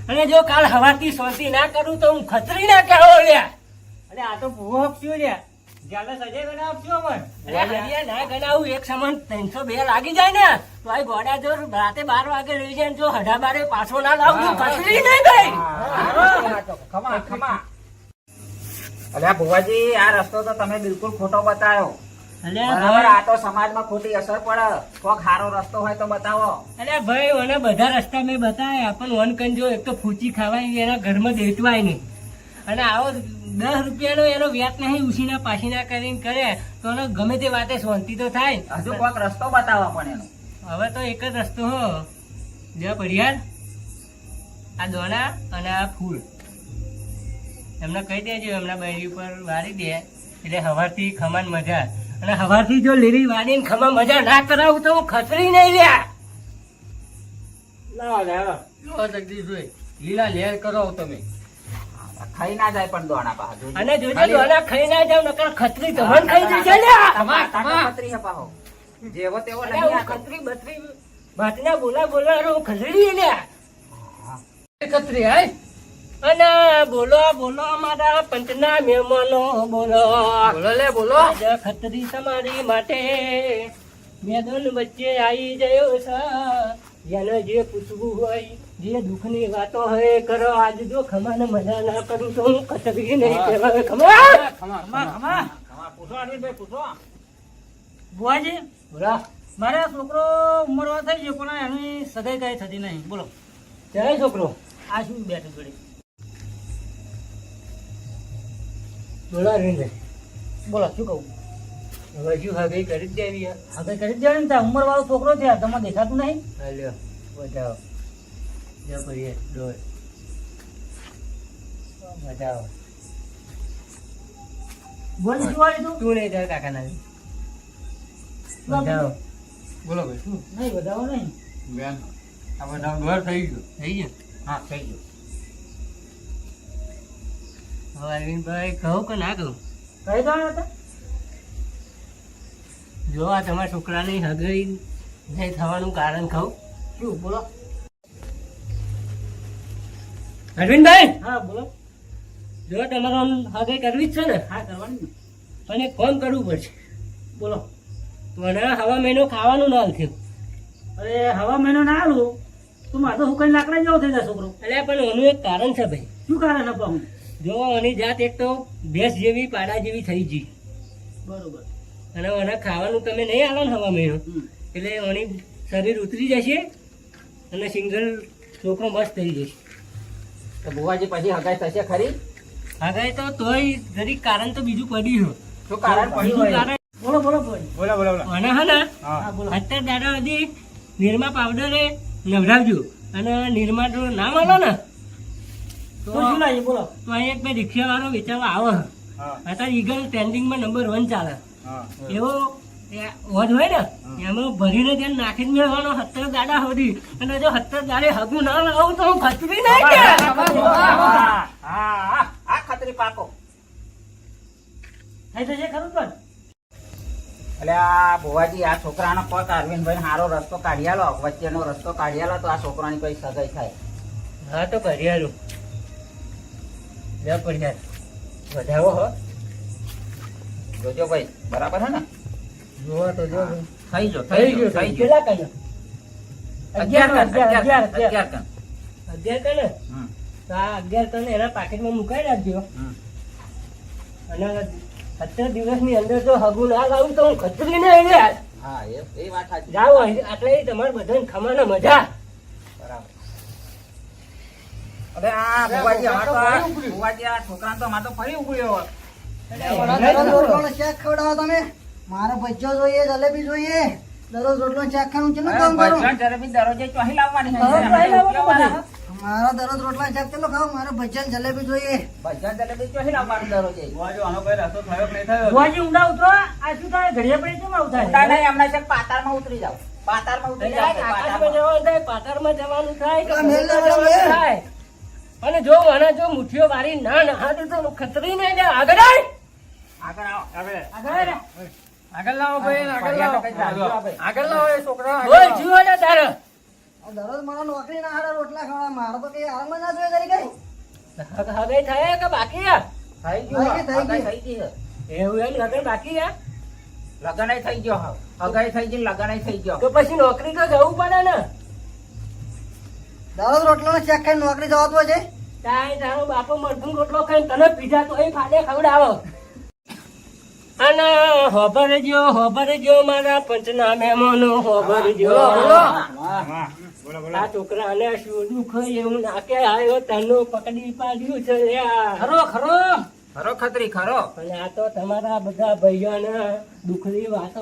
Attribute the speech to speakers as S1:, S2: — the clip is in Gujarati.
S1: અને જો કાલ હવાથી શાંતિ ના કરું તો હું ખતરી ના કહો લ્યા.
S2: અરે આ તો ભૂવો આપશું લ્યા. જ્યાં સજે ગણા આપશું અમર.
S1: અરે હરિયા ના ગણાવું એક સમાન 302 લાગી જાય ને તો આ ગોડા જો રાતે 12 વાગે રહી જાય ને જો 12:30 પાછો ના લાવું તો ખતરી નહીં ભાઈ.
S3: ખમા ખમા. અલ્યા ભુવાજી આ રસ્તો તો તમે બિલકુલ ખોટો બતાવ્યો. બરાબર, આ તો સમાજમાં ખોટી અસર પડે. કોક સારો રસ્તો હોય તો બતાવો.
S1: અરે ભાઈ મને બધા રસ્તા મેં બતાવ્યા પણ વન કન જો એક તો ફૂચી ખાવાય એના ઘરમાં દેતવાય નહીં અને આવો 10 રૂપિયાનો એનો વ્યાજ નહીં ઉછીના પાછીના કરીને કરે તો એને ગમે તે વાતે શાંતિ તો થાય.
S3: હજુ કોક રસ્તો બતાવો પણ એનો.
S1: હવે તો એક જ રસ્તો હો જો પડિયાર આ દોણા અને આ ફૂલ એમને કહી દેજો એમના બૈરી ઉપર વાળી દે એટલે હવારથી ખમાન મજા અને હવારથી જો લીલી વાળીને ખમા મજા ના કરાવું તો હું ખતરી નહીં લ્યા.
S2: લાવો લાવો.
S4: લો જગદીશભાઈ લીલા લેર કરો તમે.
S3: ખાઈ ના જાય પણ દોણા પાછા.
S1: અને જોજો દોણા ખાઈ ના જાવ નકર ખતરી તમને ખાઈ જશે લ્યા.
S3: ખતરી છે પાછો. જેવો તેવો
S1: અરે
S3: નહીં
S1: હું
S3: આ
S1: ખતરી બતરી ભાતના બોલા હું ખતરી લ્યા.
S4: એકત્રી હાય
S1: અને બોલો અમારા પંચના મહેમાનો બોલો
S4: બોલો લે બોલો.
S1: આજે ખતરી તમારી માટે મેદાન વચ્ચે આવી ગયો છે. જેને જે પૂછવું હોય જે દુઃખની વાતો હોય કરો. આજે જો ખમાને મજા ના કરું તો હું ખતરી નહીં કહેવાય. ખમા
S2: ખમા ખમા.
S3: પૂછો અરવિંદભાઈ પૂછો.
S2: ભુવાજી
S1: બોલા
S2: મારે આ છોકરો ઉંમરવા થઈ ગયો પણ એની સગાઈ કઈ થતી નહીં. બોલો
S1: ચાલે છોકરો
S2: આ શું બેઠું જોડે.
S1: બોલા રીંદે
S2: બોલો શું કહું.
S1: હવે શું હગઈ કરી જ દેવી
S2: હવે કરી જ ને ઉંમર વાળો છોકરો છે તમને દેખાતું નહીં.
S1: હાલ્યો બતાવો જો કરીએ ડોર બતાવો
S2: ભુવાજી શું વાળી તું
S1: તું નહીં તાર કાકા ના બતાવો
S4: બોલો ભાઈ શું
S2: નહીં બતાવો નહીં.
S4: બેન આ બધા ઘર થઈ ગયું.
S1: થઈ ગયું.
S3: હા થઈ ગયું.
S1: હવે અરવિંદભાઈ કહું કે ના કહું.
S2: કહી દો ને હતા.
S1: જો આ તમારા છોકરાની હગઈ નહીં થવાનું કારણ કહું.
S2: શું બોલો.
S1: અરવિંદભાઈ
S2: હા બોલો.
S1: જો તમારે આમ હગઈ કરવી જ છે ને
S2: હા કરવાની ને.
S1: પણ એક કામ કરવું પડશે.
S2: બોલો.
S1: મને હવા મહિનો ખાવાનું ના થયું.
S2: અરે હવા મહિનો ના આલું તું મારે તો હુકાઈ લાકડા જેવો થઈ જાય છોકરો.
S1: એટલે પણ એનું એક કારણ છે ભાઈ.
S2: શું કારણ આપવા હું.
S1: જો આની જાત એક તો ભેંસ જેવી પાડા જેવી થઈ ગઈ
S2: બરોબર.
S1: અને મને ખાવાનું તમે નહીં આલો ને હવા મહિનો એટલે આની શરીર ઉતરી જશે અને સિંગલ છોકરો મસ્ત થઈ જશે.
S3: તો ભુવાજી પછી હગાઈ થશે ખરી?
S1: હગાઈ તો તોય જરીક કારણ તો બીજું પડ્યું
S3: શું કારણ પડ્યું
S1: બીજું
S3: હોય?
S1: કારણ
S2: બોલો બોલો ભુવાજી.
S4: બોલો બોલો બોલો.
S1: મને હે ને
S2: હા બોલો.
S1: અત્યારે દાદા હજી નિરમા પાવડરે નવડાવજો અને નિરમા જો ના મળો ને
S2: તો શું લાવીએ બોલો.
S1: તો અહીં એક બે રિક્ષા વાળો વેચાવા આવે
S4: હા
S1: અત્યારે ઈગલ ટ્રેન્ડિંગમાં નંબર 1 ચાલે
S4: હા
S1: એવો વધ હોય ને એમાં ભરીને ત્યાં નાખીને મેળવાનો 70 ગાડા સુધી અને જો 70 ગાડે હગું ના લાવું તો હું ખતરી નહીં કે
S3: આ ખતરી પાકો.
S2: થઈ જશે ખરું પણ.
S3: એટલે આ ભુવાજી આ છોકરાનો કોક અરવિંદભાઈ સારો રસ્તો કાઢી આલો, વચ્ચેનો રસ્તો કાઢી આલો તો આ છોકરાની કોઈ સગાઈ થાય.
S1: હા તો ઘડિયાળું જા પડ્યા વધાવો હો
S3: જોજો ભાઈ બરાબર હે ને?
S1: જોવા તો જો
S3: થઈ ગયો
S1: થઈ ગયું કેટલા કાઢ્યો
S3: 11 કણ.
S1: 11 કણ
S3: હમ.
S1: તો આ 11 કણ એના પાકેટમાં મુકાઈ રાખજો
S3: હમ.
S1: અને 17 દિવસની અંદર જો હગું ના લાવું તો હું ખતરી નહીં યાર.
S3: હા એ વાત સાચી.
S1: જાઓ આટલે તમારે બધાને ખમાના મજા.
S3: બરાબર. અરે આ ભુવાજી અમાર તો આ ભુવાજી આ છોકરાને તો અમાર તો ફરી ઉગડ્યો.
S5: દરરોજ રોટલો શાક ખવડાવો તમે. મારે ભજીયો જોઈએ, જલેબી જોઈએ. દરરોજ રોટલો શાક ખાવાનું કેટલું કામ કરું?
S3: ભજન જલેબી દરરોજે ચોહી લાવવાની છે.
S5: દરરોજ ચોહી લાવવાનું
S3: કેવાના?
S5: બધું. મારો દરરોજ રોટલા શાક કેટલો ખાવ? મારે ભજીયા ને જલેબી જોઈએ.
S3: ભજન જલેબી ચોહી લાવવાનું દરરોજે.
S4: ભુવાજી આનો કોઈ રસ્તો થયો કે નહીં થયો?
S2: ભુવાજી ઊંડા ઉતરો. આ શું થાય ઘડિયા પડી કેમ આવું
S3: ઉતાર
S2: થાય.
S3: નહીં, હમણાં છે પાતાળમાં ઉતરી જાવ. પાતાળમાં ઉતરી
S1: એટલે
S3: જાવ.
S1: આકાશમાં
S3: પાતાળમાં.
S1: જવાનું થાય પાતાળમાં જવાનું થાય કે
S5: આ મેલ ના
S1: જવાનું
S5: મેલ.
S1: થાય અને જો મને જો મુઠ્ઠીઓ વાળી ના નહાડે તો હું ખતરી નહીં લે. આગળ આય.
S3: આગળ આવો.
S4: હવે
S2: આગળ આય.
S4: આગળ લાવો ભાઈ આગળ લાવો.
S3: ફરિયાદ તો કઈ રાખજો આ ભાઈ.
S4: આગળ લાવો એ છોકરા
S1: બોલ જીવો ને તારે
S5: આ દરરોજ મને નોકરી ના હારા રોટલા ખાવા મારે તો કઈ આરામ ના જોઈએ કરી કઈ
S1: હગાઈ થાય કે બાકી છે?
S3: થઈ ગયું
S5: થઈ ગઈ, થઈ
S3: હગાઈ થઈ ગઈ
S1: એવું એમ લગન બાકી છે?
S3: લગન થઈ ગયો હવે હગાઈ થઈ ગઈ લગન થઈ ગયો
S1: તો પછી નોકરી તો જવું પડે ને.
S5: દરરોજ રોટલો નો શાક ખાઈને નોકરી જવાતું હોય છે
S1: તાય તારો બાપો મરઘું રોટલો ખાઈને તને પીધા તો એ ફાડે ખવડાવો. અને હોભર જો મારા પંચના મહેમાનો હોભર જો. આ છોકરાને શું દુઃખ એવું નાકે આવ્યો તનો પકડી પાડ્યું છે લ્યા.
S2: ખરો ખરો
S3: ખરો ખતરી ખરો
S1: અને આ તો તમારા બધા ભાઈઓને દુઃખની વાતો